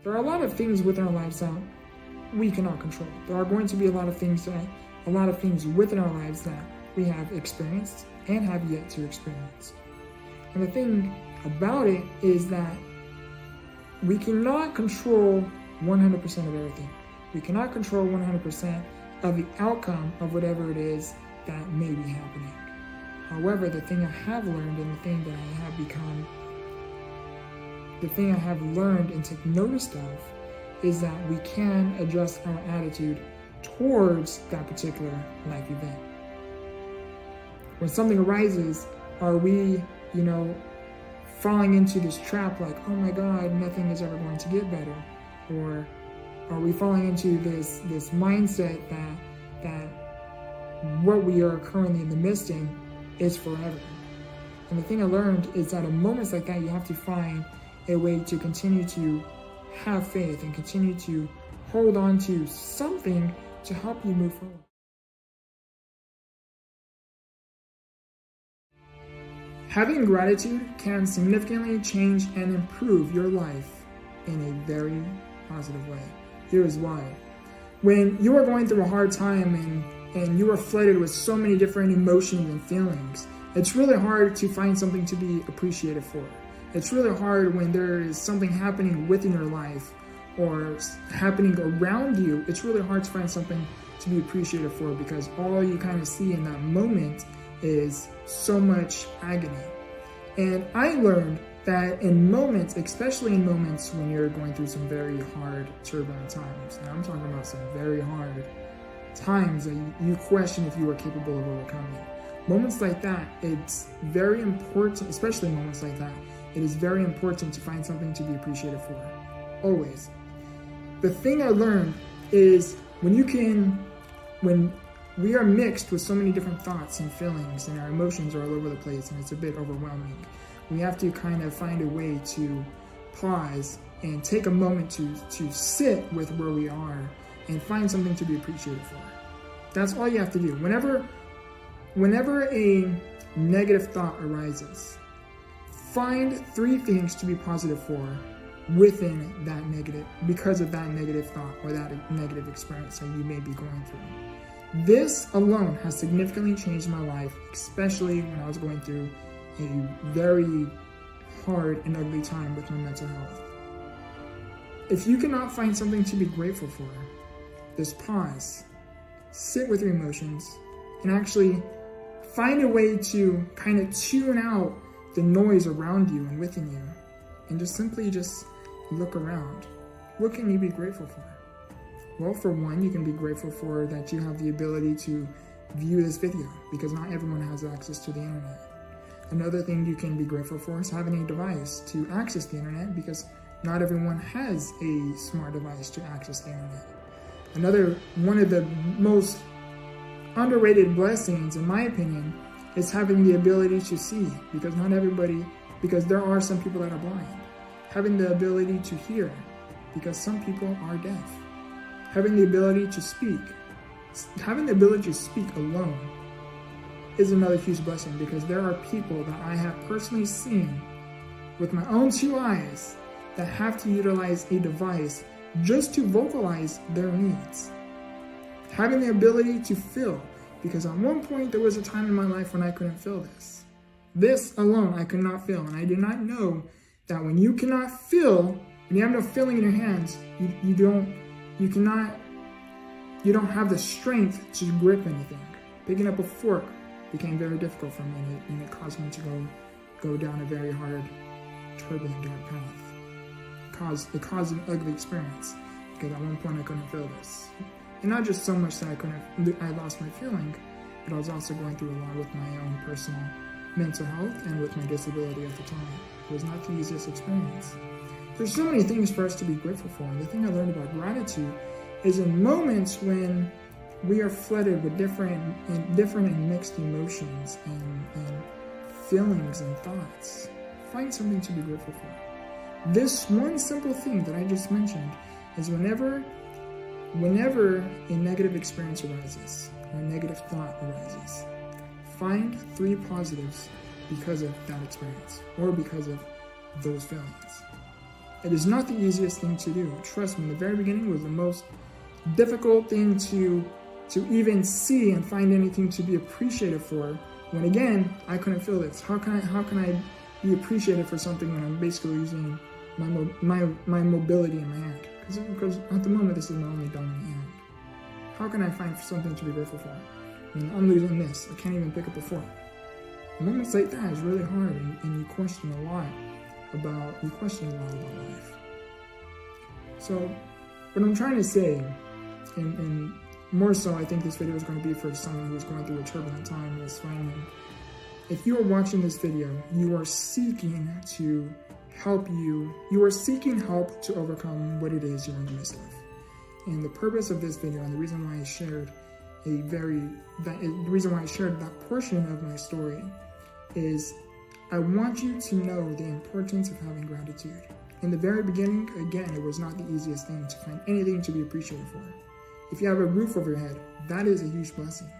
There are a lot of things within our lives that we cannot control. There are going to be a lot of things within our lives that we have experienced and have yet to experience. And the thing about it is that we cannot control 100% of everything. We cannot control 100% of the outcome of whatever it is that may be happening. However, the thing I have learned and the thing I have learned and take notice of is that we can adjust our attitude towards that particular life event. When something arises, are we, falling into this trap like, oh my God, nothing is ever going to get better? Or are we falling into this mindset that what we are currently in the midst in is forever? And the thing I learned is that in moments like that, you have to find a way to continue to have faith and continue to hold on to something to help you move forward. Having gratitude can significantly change and improve your life in a very positive way. Here is why. When you are going through a hard time and you are flooded with so many different emotions and feelings, it's really hard to find something to be appreciated for. It's really hard when there is something happening within your life or happening around you. It's really hard to find something to be appreciated for because all you kind of see in that moment is so much agony. And I learned that in moments, especially in moments when you're going through some very hard, turbulent times, and I'm talking about some very hard times that you question if you are capable of overcoming. Moments like that, it's very important, especially moments like that, it is very important to find something to be appreciated for, always. The thing I learned is when we are mixed with so many different thoughts and feelings and our emotions are all over the place and it's a bit overwhelming, we have to kind of find a way to pause and take a moment to sit with where we are and find something to be appreciated for. That's all you have to do. Whenever a negative thought arises, find 3 things to be positive for within that negative, because of that negative thought or that negative experience that you may be going through. This alone has significantly changed my life, especially when I was going through a very hard and ugly time with my mental health. If you cannot find something to be grateful for, just pause, sit with your emotions, and actually find a way to kind of tune out the noise around you and within you, and just simply look around. What can you be grateful for? Well, for one, you can be grateful for that you have the ability to view this video, because not everyone has access to the internet. Another thing you can be grateful for is having a device to access the internet, because not everyone has a smart device to access the internet. One of the most underrated blessings, in my opinion, is having the ability to see, because there are some people that are blind. Having the ability to hear, because some people are deaf. Having the ability to speak. Having the ability to speak alone is another huge blessing, because there are people that I have personally seen with my own 2 eyes that have to utilize a device just to vocalize their needs. Having the ability to feel, because at one point there was a time in my life when I couldn't feel this. This alone I could not feel, and I did not know that when you cannot feel, when you have no feeling in your hands, you don't have the strength to grip anything. Picking up a fork became very difficult for me, and it caused me to go down a very hard, turbulent, dark path. It caused an ugly experience, because at one point I couldn't feel this. And not just so much that I lost my feeling, but I was also going through a lot with my own personal mental health and with my disability at the time. It was not the easiest experience. There's so many things for us to be grateful for. And the thing I learned about gratitude is in moments when we are flooded with different and mixed emotions and feelings and thoughts, find something to be grateful for. This one simple thing that I just mentioned is whenever a negative experience arises, or a negative thought arises, find 3 positives because of that experience, or because of those feelings. It is not the easiest thing to do. Trust me, the very beginning was the most difficult thing to even see and find anything to be appreciated for. When again, I couldn't feel this. How can I be appreciated for something when I'm basically using my mobility in my hand? Because at the moment, this is my only dominant hand. How can I find something to be grateful for? When I'm losing this, I can't even pick up a fork. Moments like that is really hard, and you question a lot about life. So, what I'm trying to say, and more so, I think this video is going to be for someone who's going through a turbulent time, is finding, if you are watching this video, you are seeking to help you are seeking help to overcome what it is you're in the midst of. And the purpose of this video, and the reason why I shared that portion of my story, is I want you to know the importance of having gratitude. In the very beginning, again, it was not the easiest thing to find anything to be appreciated for. If you have a roof over your head, that is a huge blessing.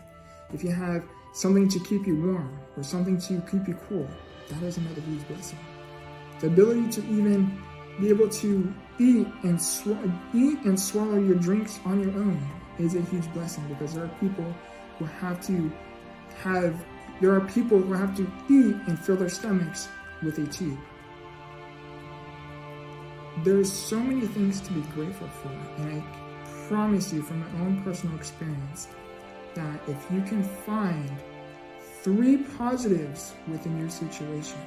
If you have something to keep you warm or something to keep you cool, that is another huge blessing. The ability to even be able to eat and swallow your drinks on your own is a huge blessing, because there are people who have to eat and fill their stomachs with a tube. There's so many things to be grateful for, and I promise you from my own personal experience that if you can find 3 positives within your situation,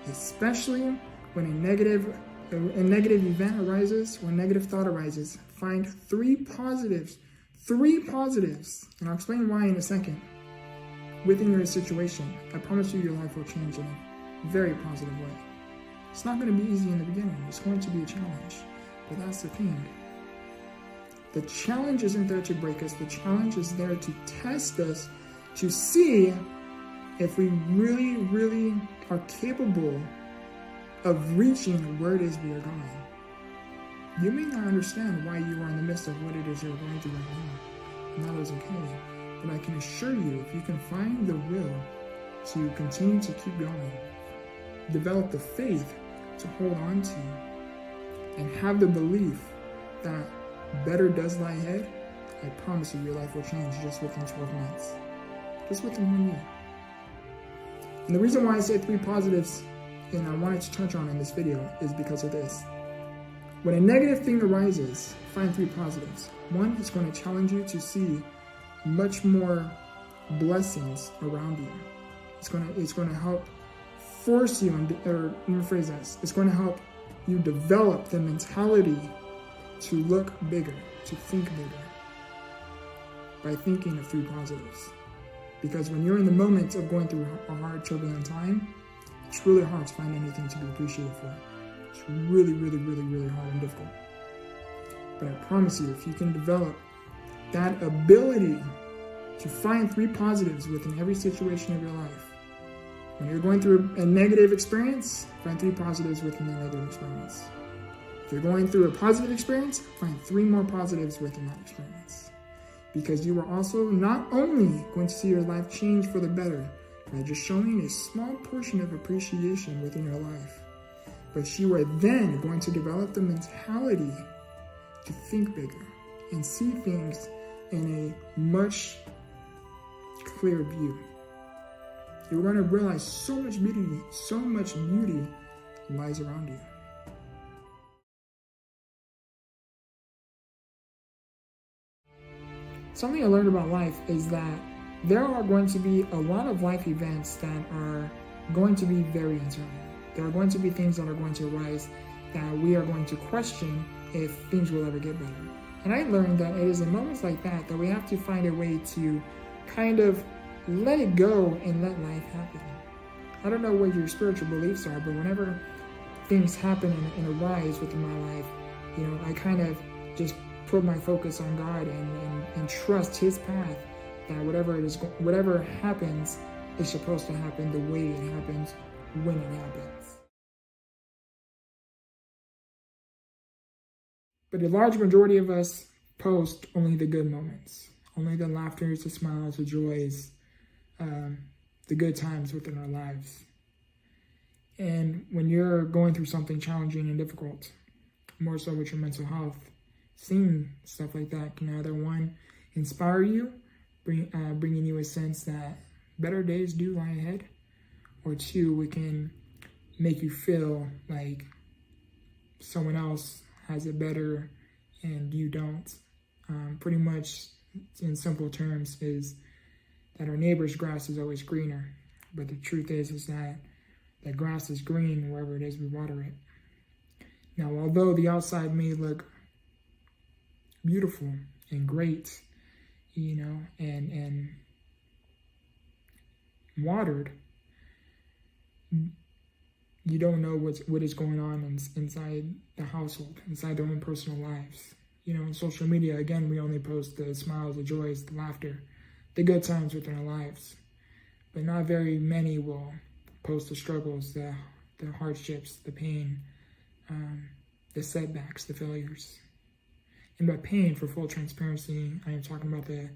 especially when a negative event arises or a negative thought arises, find 3 positives, and I'll explain why in a second, within your situation. I promise you your life will change in a very positive way. It's not going to be easy in the beginning. It's going to be a challenge, but that's the thing. The challenge isn't there to break us. The challenge is there to test us, to see if we really, really are capable of reaching where it is we are going. You may not understand why you are in the midst of what it is you're going through right now, and that is okay. But I can assure you, if you can find the will to continue to keep going, develop the faith to hold on to, and have the belief that better does lie ahead, I promise you your life will change just within 12 months. Just within 1 year. And the reason why I say 3 positives, and I wanted to touch on in this video, is because of this. When a negative thing arises, find 3 positives. 1, it's going to challenge you to see much more blessings around you. It's going to help force you, or let me rephrase this. It's going to help you develop the mentality to look bigger, to think bigger, by thinking of 3 positives. Because when you're in the moment of going through a hard, turbulent time, it's really hard to find anything to be appreciated for. It's really, really, really, really hard and difficult. But I promise you, if you can develop that ability to find 3 positives within every situation of your life, when you're going through a negative experience, find 3 positives within the negative experience. If you're going through a positive experience, find 3 more positives within that experience. Because you are also not only going to see your life change for the better by just showing a small portion of appreciation within your life, but you are then going to develop the mentality to think bigger and see things in a much clearer view. You're going to realize so much beauty lies around you. Something I learned about life is that there are going to be a lot of life events that are going to be very uncertain. There are going to be things that are going to arise that we are going to question if things will ever get better. And I learned that it is in moments like that that we have to find a way to kind of let it go and let life happen. I don't know what your spiritual beliefs are, but whenever things happen and arise within my life, I kind of just put my focus on God and trust His path, that whatever happens is supposed to happen the way it happens when it happens. But the large majority of us post only the good moments, only the laughters, the smiles, the joys, the good times within our lives. And when you're going through something challenging and difficult, more so with your mental health, seeing stuff like that can either, one, inspire you, bringing you a sense that better days do lie ahead, or two, it can make you feel like someone else has it better and you don't. Pretty much, in simple terms, is that our neighbor's grass is always greener. But the truth is that the grass is green wherever it is we water it. Now, although the outside may look beautiful and great, and watered, you don't know what is going on inside the household, inside their own personal lives. On social media, again, we only post the smiles, the joys, the laughter, the good times within our lives. But not very many will post the struggles, the hardships, the pain, the setbacks, the failures. And by pain, for full transparency, I am talking about the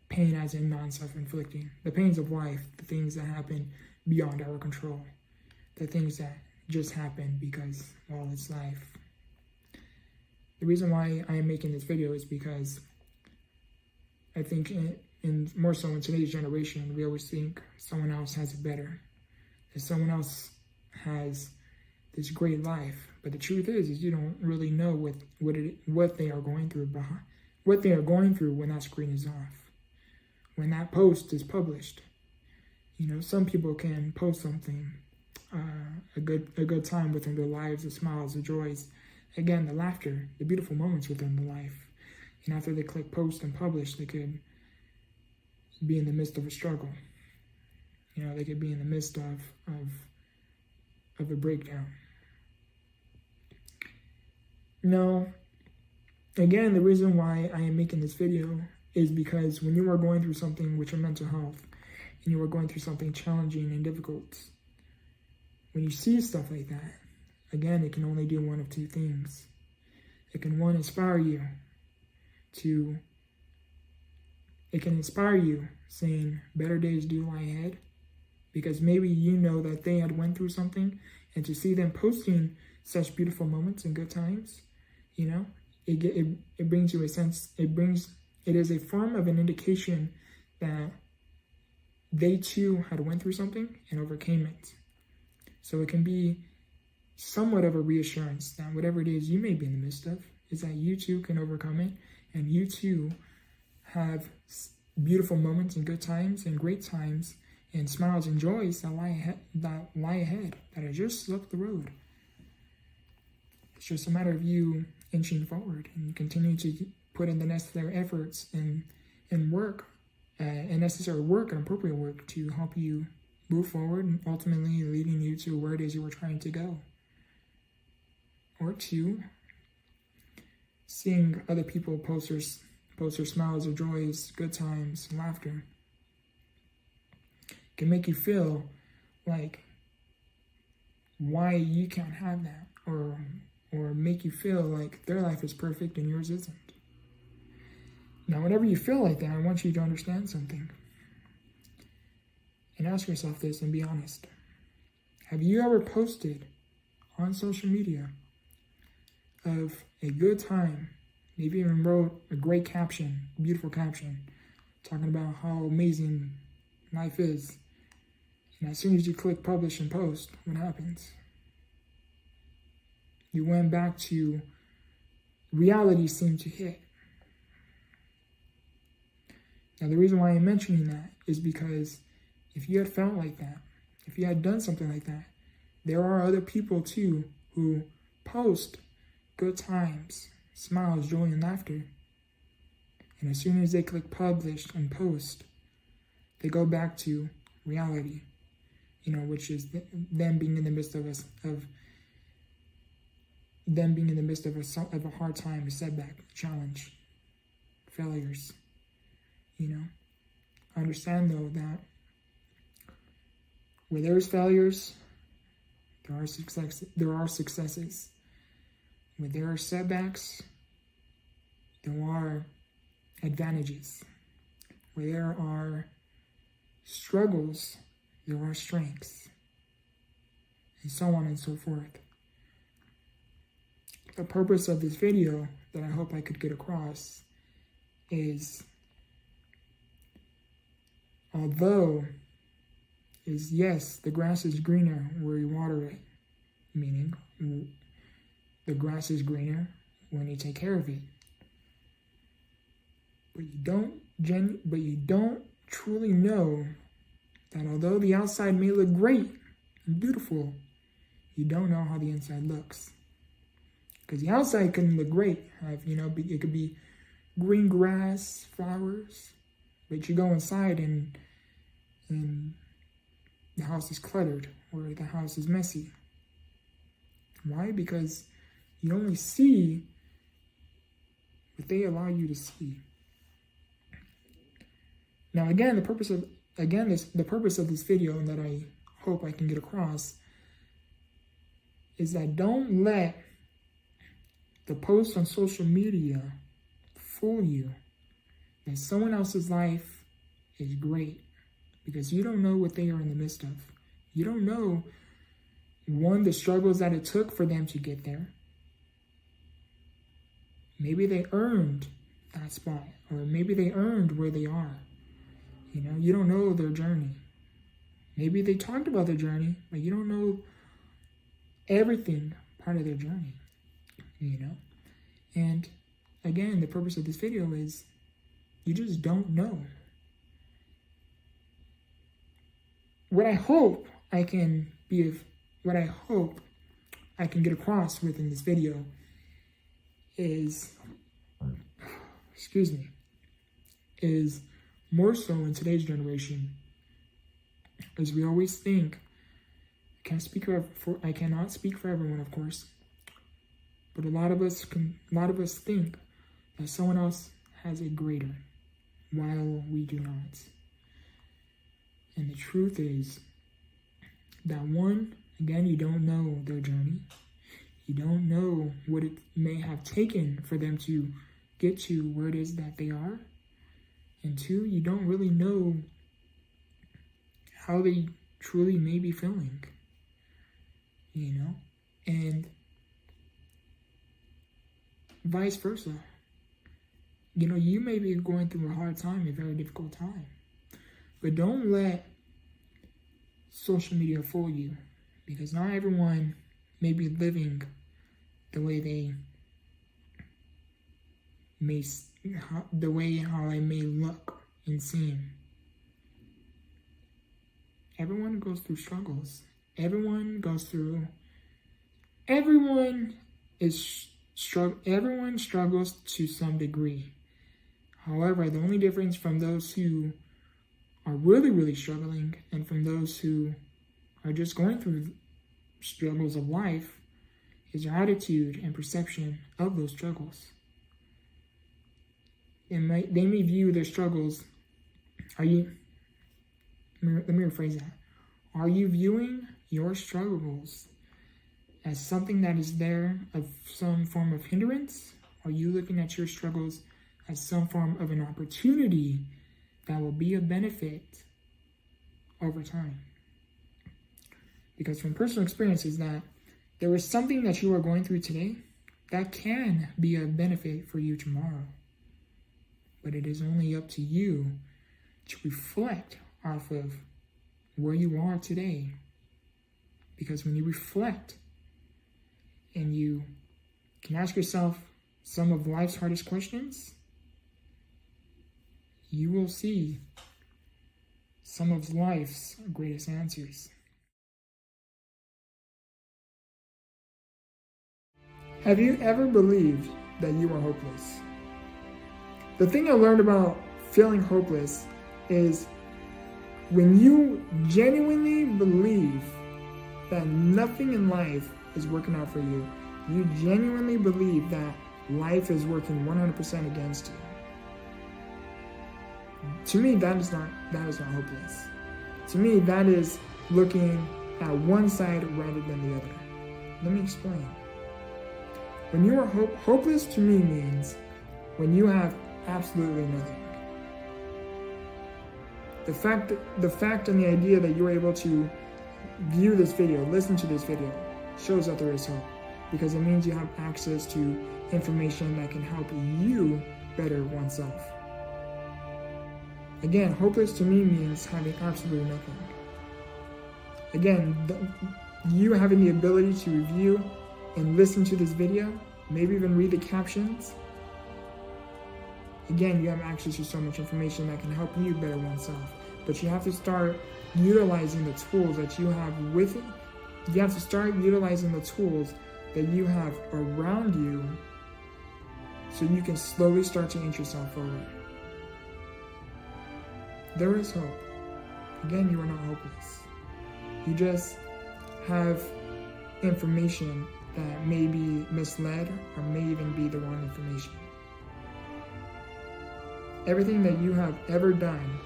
pain as in non-self-inflicting. The pains of life, the things that happen beyond our control. The things that just happen because, well, it's life. The reason why I am making this video is because I think in more so in today's generation, we always think someone else has it better. That someone else has this great life. But the truth is you don't really know what they are going through when that screen is off. When that post is published. Some people can post something, a good time within their lives, the smiles, the joys, again, the laughter, the beautiful moments within the life. And after they click post and publish, they could be in the midst of a struggle. They could be in the midst of a breakdown. Now, again, the reason why I am making this video is because when you are going through something with your mental health, and you are going through something challenging and difficult, when you see stuff like that, again, it can only do one of two things. It can, one, inspire you saying better days do lie ahead, because maybe that they had went through something, and to see them posting such beautiful moments and good times, it brings you a sense, it is a form of an indication that they too had went through something and overcame it. So it can be somewhat of a reassurance that whatever it is you may be in the midst of, is that you too can overcome it, and you too have beautiful moments and good times and great times and smiles and joys that lie ahead, that are just up the road. It's just a matter of you inching forward and continue to put in the necessary efforts and work, and necessary work and appropriate work to help you move forward and ultimately leading you to where it is you were trying to go. Or two, seeing other people post their smiles or joys, good times, laughter, can make you feel like why you can't have that, or make you feel like their life is perfect and yours isn't. Now, whenever you feel like that, I want you to understand something. And ask yourself this and be honest. Have you ever posted on social media of a good time, maybe even wrote a great caption, beautiful caption, talking about how amazing life is, and as soon as you click publish and post, what happens? You went back to reality seemed to hit. Now, the reason why I'm mentioning that is because if you had felt like that, if you had done something like that, there are other people too who post good times, smiles, joy, and laughter. And as soon as they click publish and post, they go back to reality, which is them being in the midst of a hard time, a setback, a challenge, failures. Understand though that where there's failures, there are successes. Where there are setbacks, there are advantages. Where there are struggles, there are strengths. and so on and so forth. The purpose of this video that I hope I could get across is, yes, the grass is greener where you water it, meaning the grass is greener when you take care of it. But you don't truly know that although the outside may look great and beautiful, you don't know how the inside looks. Because the outside can look great. It could be green grass, flowers, but you go inside and the house is cluttered or the house is messy. Why? Because you only see what they allow you to see. Now, again, the purpose of this video that I hope I can get across is that don't let the posts on social media fool you that someone else's life is great, because you don't know what they are in the midst of. You don't know, one, the struggles that it took for them to get there. Maybe they earned that spot, or maybe they earned where they are. You don't know their journey. Maybe they talked about their journey, but you don't know everything part of their journey. And again, the purpose of this video is you just don't know. What I hope I can get across within this video is more so in today's generation, as we always think. I cannot speak for everyone, of course, but a lot of us think that someone else has it greater, while we do not. And the truth is that, one, again, you don't know their journey. You don't know what it may have taken for them to get to where it is that they are. And two, you don't really know how they truly may be feeling, and vice versa. You may be going through a hard time, a very difficult time, but don't let social media fool you, because not everyone may be living the way how I may look and seem. Everyone goes through struggles. Everyone struggles to some degree. However, the only difference from those who are really, really struggling and from those who are just going through struggles of life is your attitude and perception of those struggles. They may view their struggles. Let me rephrase that. Are you viewing your struggles as something that is there of some form of hindrance? Are you looking at your struggles as some form of an opportunity that will be a benefit over time? Because from personal experience is that there is something that you are going through today that can be a benefit for you tomorrow. But it is only up to you to reflect off of where you are today. Because when you reflect and you can ask yourself some of life's hardest questions, you will see some of life's greatest answers. Have you ever believed that you are hopeless? The thing I learned about feeling hopeless is when you genuinely believe that nothing in life is working out for you, you genuinely believe that life is working 100% against you. To me, that is not hopeless. To me, that is looking at one side rather than the other. Let me explain. When you are hopeless, to me means when you have absolutely nothing. The fact and the idea that you're able to view this video, listen to this video, shows that there is hope, because it means you have access to information that can help you better oneself. Again, hopeless to me means having absolutely nothing. Again, you having the ability to review and listen to this video, maybe even read the captions. Again, you have access to so much information that can help you better oneself. But you have to start utilizing the tools that you have with it. You have to start utilizing the tools that you have around you so you can slowly start to inch yourself forward. There is hope. Again, you are not hopeless. You just have information that may be misled or may even be the wrong information. Everything that you have ever done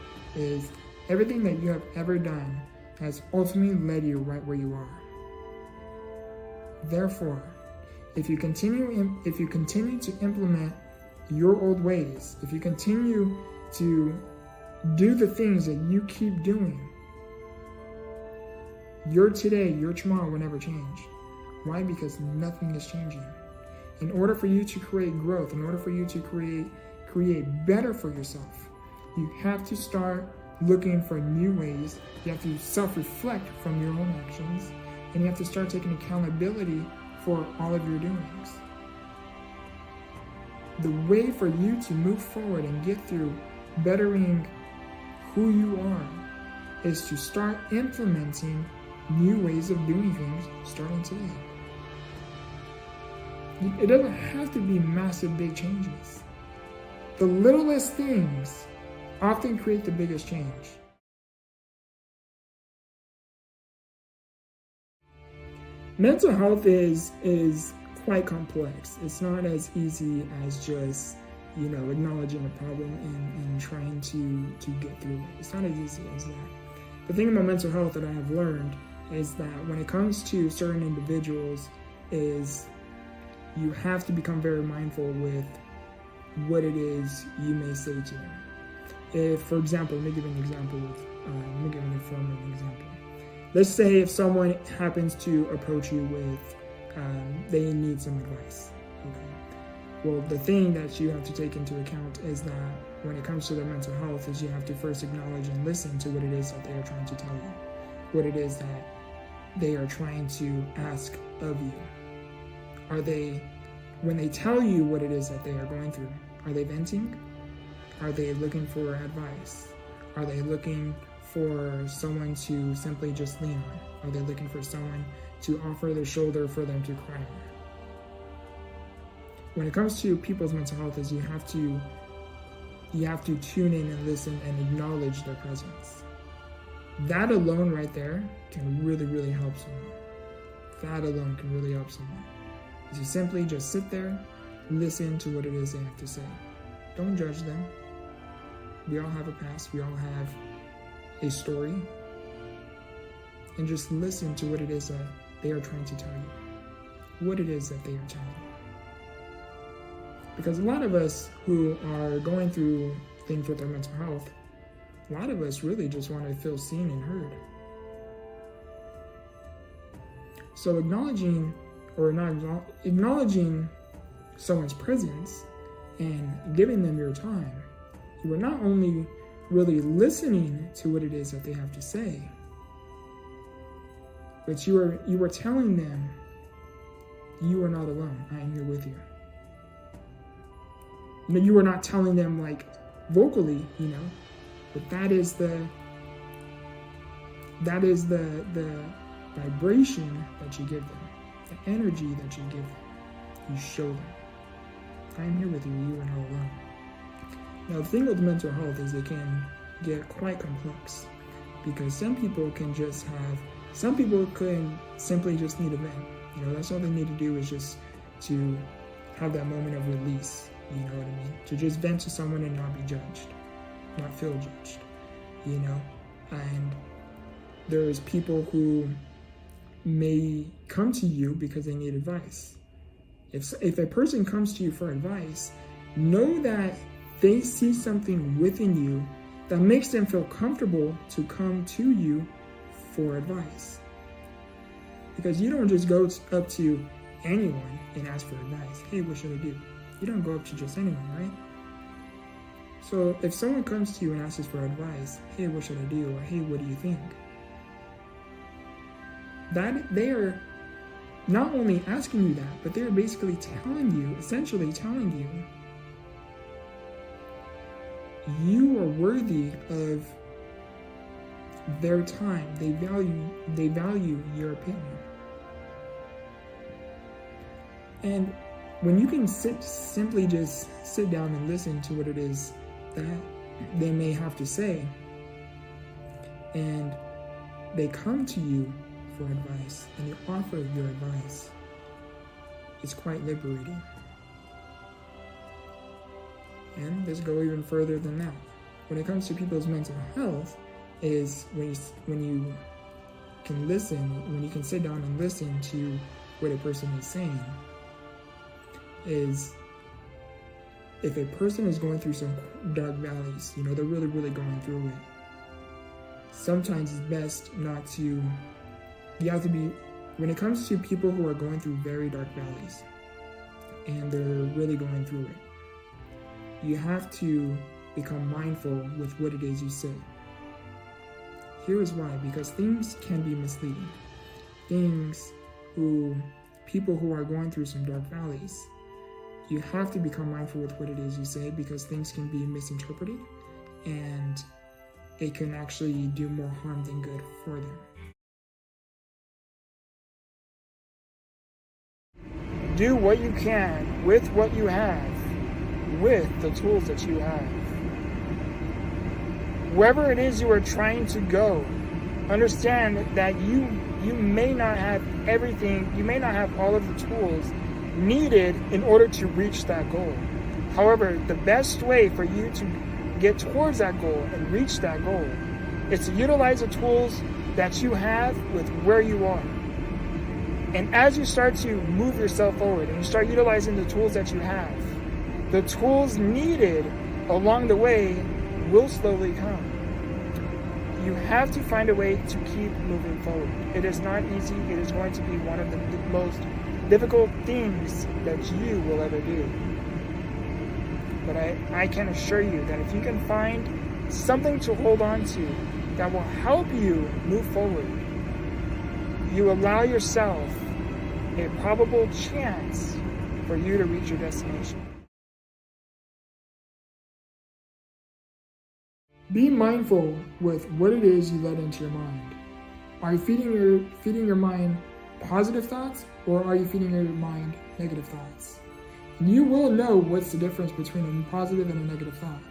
has ultimately led you right where you are. Therefore, if you continue to implement your old ways, if you continue to do the things that you keep doing, your today, your tomorrow will never change. Why? Because nothing is changing. In order for you to create growth, in order for you to create better for yourself, you have to start looking for new ways. You have to self-reflect from your own actions, and you have to start taking accountability for all of your doings. The way for you to move forward and get through bettering who you are is to start implementing new ways of doing things starting today. It doesn't have to be massive, big changes. The littlest things often create the biggest change. Mental health is quite complex. It's not as easy as just, acknowledging a problem and trying to get through it. It's not as easy as that. The thing about mental health that I have learned is that when it comes to certain individuals is you have to become very mindful with what it is you may say to them. If, for example, let me give an form of an example. Let's say if someone happens to approach you with, they need some advice. Okay. Well, the thing that you have to take into account is that when it comes to their mental health is you have to first acknowledge and listen to what it is that they are trying to tell you, what it is that they are trying to ask of you. When they tell you what it is that they are going through, are they venting? Are they looking for advice? Are they looking for someone to simply just lean on? Are they looking for someone to offer their shoulder for them to cry on? When it comes to people's mental health, is you have to tune in and listen and acknowledge their presence. That alone right there can really, really help someone. That alone can really help someone. Is you simply just sit there, listen to what it is they have to say. Don't judge them. We all have a past. We all have a story. And just listen to what it is that they are trying to tell you. What it is that they are telling you. Because a lot of us who are going through things with our mental health, a lot of us really just want to feel seen and heard. So acknowledging someone's presence and giving them your time, you are not only really listening to what it is that they have to say, but you are telling them, you are not alone. I am here with you. You are not telling them like vocally, but that is the vibration that you give them, the energy that you give them. You show them, I am here with you. You are not alone. Now, the thing with mental health is it can get quite complex because some people can simply just need a vent. That's all they need to do is just to have that moment of release. You know what I mean? To just vent to someone and not be judged, not feel judged, And there's people who may come to you because they need advice. If a person comes to you for advice, know that they see something within you that makes them feel comfortable to come to you for advice. Because you don't just go up to anyone and ask for advice. Hey, what should I do? You don't go up to just anyone, right? So if someone comes to you and asks for advice, hey, what should I do? Or hey, what do you think? That they are not only asking you that, but they're basically essentially telling you, you are worthy of their time. They value your opinion. And when you can simply just sit down and listen to what it is that they may have to say, and they come to you for advice, and you offer your advice, it's quite liberating. And let's go even further than that. When it comes to people's mental health, is when you can listen, when you can sit down and listen to what a person is saying, is if a person is going through some dark valleys, they're really, really going through it, sometimes it's best not to, when it comes to people who are going through very dark valleys and they're really going through it, you have to become mindful with what it is you say. Here is why, because things can be misleading. People who are going through some dark valleys, you have to become mindful with what it is you say, because things can be misinterpreted and it can actually do more harm than good for them. Do what you can with what you have, with the tools that you have. Wherever it is you are trying to go, understand that you may not have everything, you may not have all of the tools needed in order to reach that goal. However, the best way for you to get towards that goal and reach that goal is to utilize the tools that you have with where you are. And as you start to move yourself forward and you start utilizing the tools that you have, the tools needed along the way will slowly come. You have to find a way to keep moving forward. It is not easy. It is going to be one of the most difficult things that you will ever do. But I can assure you that if you can find something to hold on to that will help you move forward, you allow yourself a probable chance for you to reach your destination. Be mindful with what it is you let into your mind. Are you feeding your mind positive thoughts, or are you feeding your mind negative thoughts? And you will know what's the difference between a positive and a negative thought.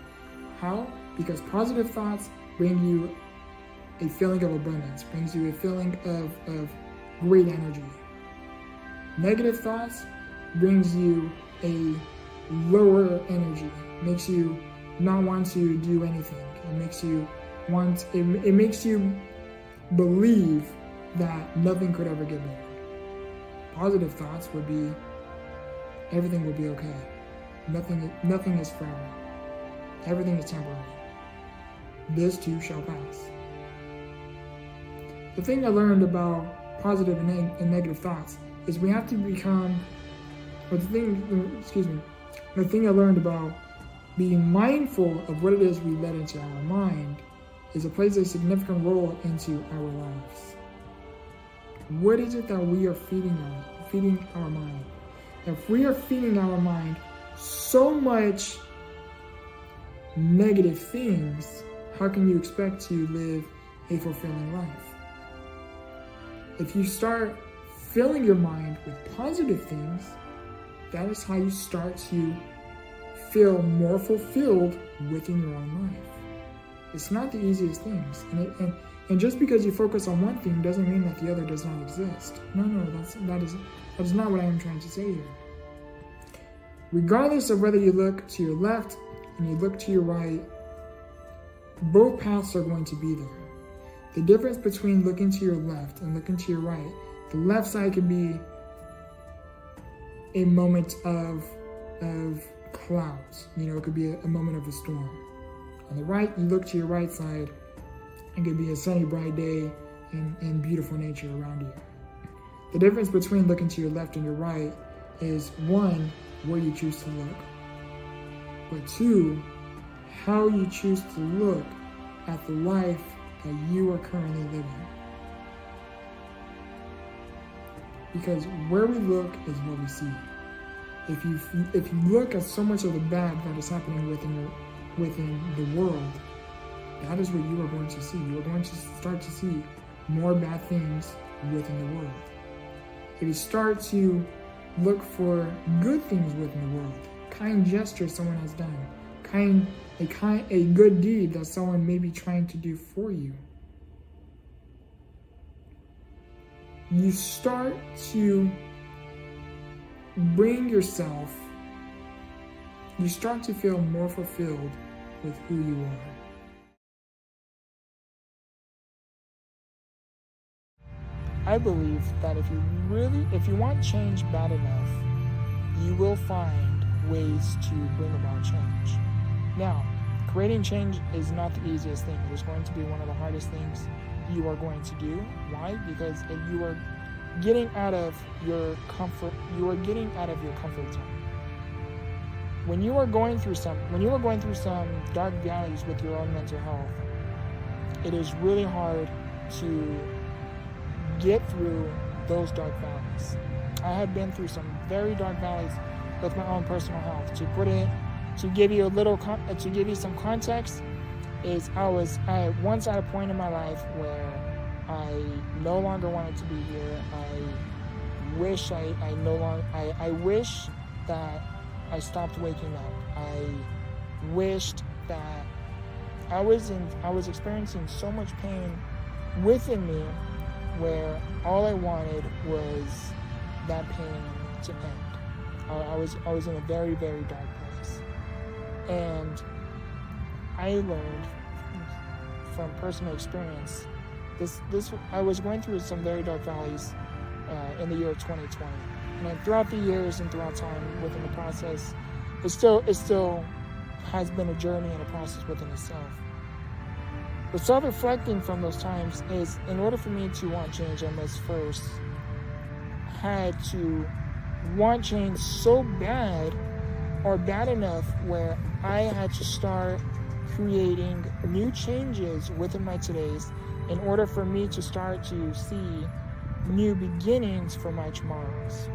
How? Because positive thoughts bring you a feeling of abundance, brings you a feeling of great energy. Negative thoughts brings you a lower energy, makes you not want to do anything. It makes you believe that nothing could ever get better. Positive thoughts would be, everything will be okay. Nothing is forever. Everything is temporary. This too shall pass. The thing I learned about positive and negative thoughts is we have to become, the thing I learned about being mindful of what it is we let into our mind is it plays a significant role into our lives. What is it that we are feeding our mind? If we are feeding our mind so much negative things, how can you expect to live a fulfilling life? If you start filling your mind with positive things, that is how you start to feel more fulfilled within your own life. It's not the easiest things. And just because you focus on one thing doesn't mean that the other does not exist. No, that is not what I am trying to say here. Regardless of whether you look to your left and you look to your right, both paths are going to be there. The difference between looking to your left and looking to your right, the left side could be a moment of clouds. It could be a moment of a storm. On the right, you look to your right side, it could be a sunny, bright day and beautiful nature around you. The difference between looking to your left and your right is, one, where you choose to look, but two, how you choose to look at the life that you are currently living. Because where we look is what we see. If you look at so much of the bad that is happening within the world, that is what you are going to see. You are going to start to see more bad things within the world. If you start to look for good things within the world, kind gestures someone has done, a good deed that someone may be trying to do for you, you start to bring yourself, you start to feel more fulfilled with who you are. I believe that if you want change bad enough, you will find ways to bring about change. Now, creating change is not the easiest thing. It is going to be one of the hardest things you are going to do. Why? Because if you are getting out of your comfort zone. When you are going through some dark valleys with your own mental health, it is really hard to get through those dark valleys. I have been through some very dark valleys with my own personal health. To give you some context, I was once at a point in my life where I no longer wanted to be here. I wish that I stopped waking up. I wished that I was experiencing so much pain within me, where all I wanted was that pain to end. I was in a very, very dark place. And I learned from personal experience, I was going through some very dark valleys in the year 2020. And then throughout the years and throughout time within the process, it still has been a journey and a process within itself. But self-reflecting from those times is, in order for me to want change, I must first had to want change so bad or bad enough where I had to start creating new changes within my todays in order for me to start to see new beginnings for my tomorrows.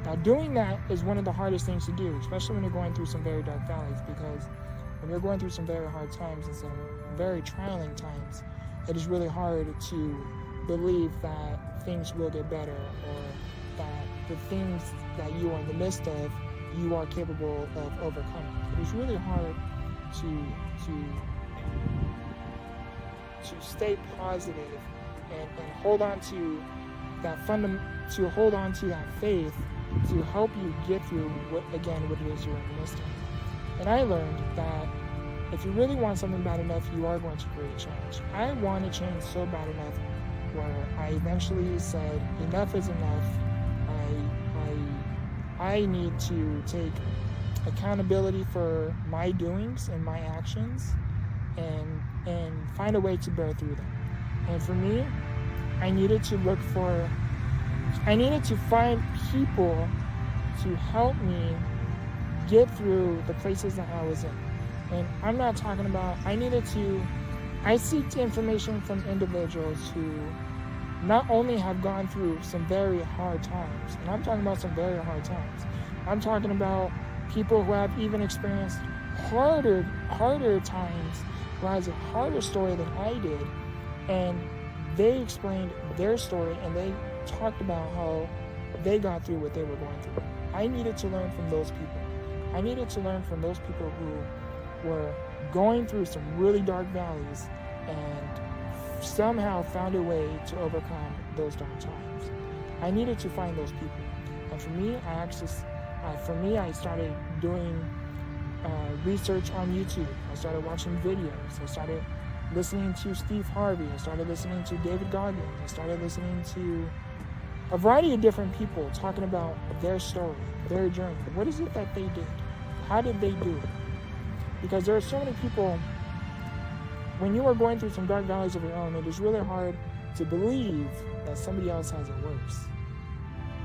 Now, doing that is one of the hardest things to do, especially when you're going through some very dark valleys, because when you're going through some very hard times and some very trialing times, it is really hard to believe that things will get better, or that the things that you are in the midst of, you are capable of overcoming. It is really hard to stay positive and hold on to that faith to help you get through what it is you're in the midst of. And I learned that if you really want something bad enough, you are going to create change. I wanted change so bad enough where I eventually said, enough is enough. I need to take accountability for my doings and my actions and find a way to bear through them. And for me, I needed to find people to help me get through the places that I was in. And I'm not talking about, I seeked information from individuals who not only have gone through some very hard times, and I'm talking about some very hard times, I'm talking about people who have even experienced harder times, who has a harder story than I did, and they explained their story and they talked about how they got through what they were going through. I needed to learn from those people. I needed to learn from those people who were going through some really dark valleys and somehow found a way to overcome those dark times. I needed to find those people. And for me, I started doing research on YouTube. I started watching videos. I started listening to Steve Harvey. I started listening to David Goggins. I started listening to a variety of different people talking about their story, their journey. What is it that they did? How did they do it? Because there are so many people, when you are going through some dark valleys of your own, it is really hard to believe that somebody else has it worse.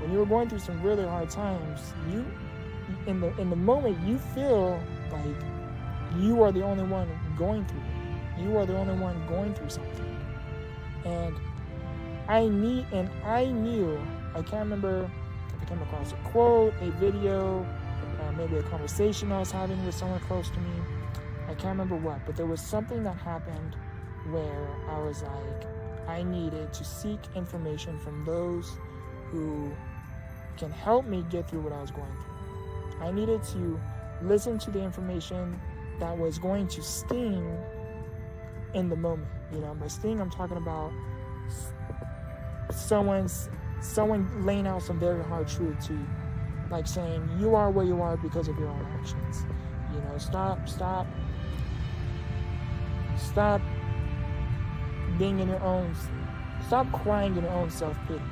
when you are going through some really hard times, you, in the moment, you feel like you are the only one going through it. You are the only one going through something. And I knew, I can't remember if I came across a quote, a video, maybe a conversation I was having with someone close to me. I can't remember what, but there was something that happened where I was like, I needed to seek information from those who can help me get through what I was going through. I needed to listen to the information that was going to sting in the moment. You know, by sting, I'm talking about someone laying out some very hard truth to you, like saying you are where you are because of your own actions. You know, stop being in your own, stop crying in your own self-pity.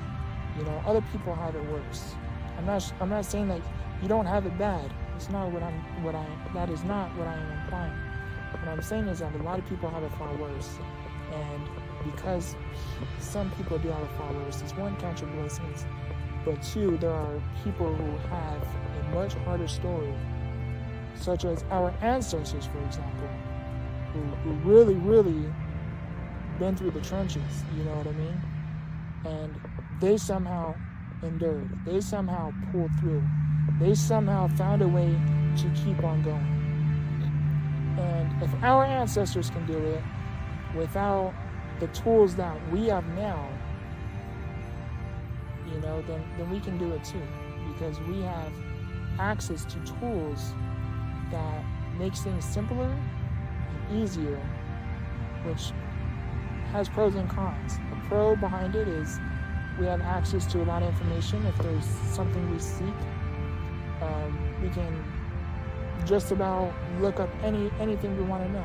You know, other people have it worse. I'm not saying that you don't have it bad. It's not that is not what I am implying. What I'm saying is that a lot of people have it far worse. And because some people do have it far worse, it's one, count your blessings, but two, there are people who have a much harder story, such as our ancestors, for example, who really, really been through the trenches, you know what I mean? And they somehow endured. They somehow pulled through. They somehow found a way to keep on going. And if our ancestors can do it without the tools that we have now, you know, then we can do it too, because we have access to tools that makes things simpler and easier, which has pros and cons. The pro behind it is we have access to a lot of information. If there's something we seek, we can just about look up anything we want to know.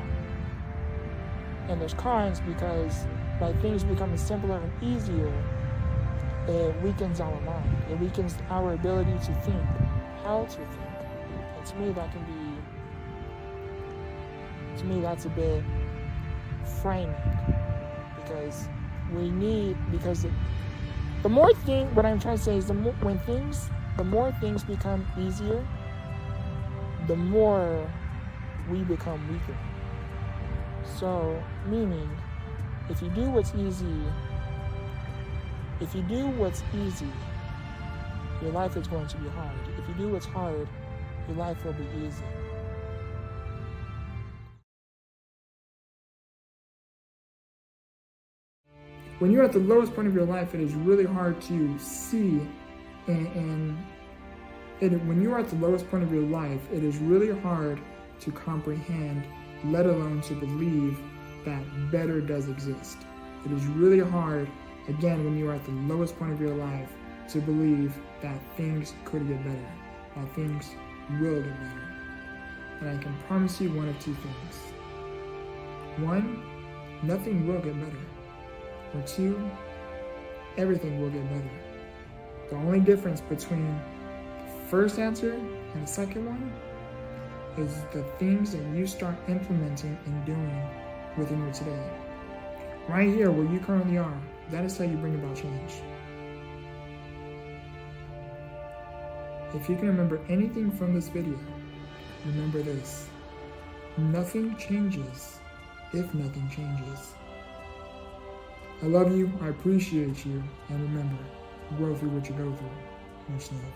And there's cons because by things becoming simpler and easier, it weakens our mind. It weakens our ability to think, how to think. And to me, that's a bit frightening, because what I'm trying to say is the more things become easier, the more we become weaker. So, meaning, if you do what's easy, your life is going to be hard. If you do what's hard, your life will be easy. When you're at the lowest point of your life, it is really hard to see, when you're at the lowest point of your life, it is really hard to comprehend, let alone to believe that better does exist. It is really hard, again, when you are at the lowest point of your life, to believe that things could get better, that things will get better. And I can promise you one of two things. One, nothing will get better. Or two, everything will get better. The only difference between the first answer and the second one is the things that you start implementing and doing within your today. Right here, where you currently are, that is how you bring about change. If you can remember anything from this video, remember this: nothing changes if nothing changes. I love you, I appreciate you, and remember, grow through what you go through. Much love.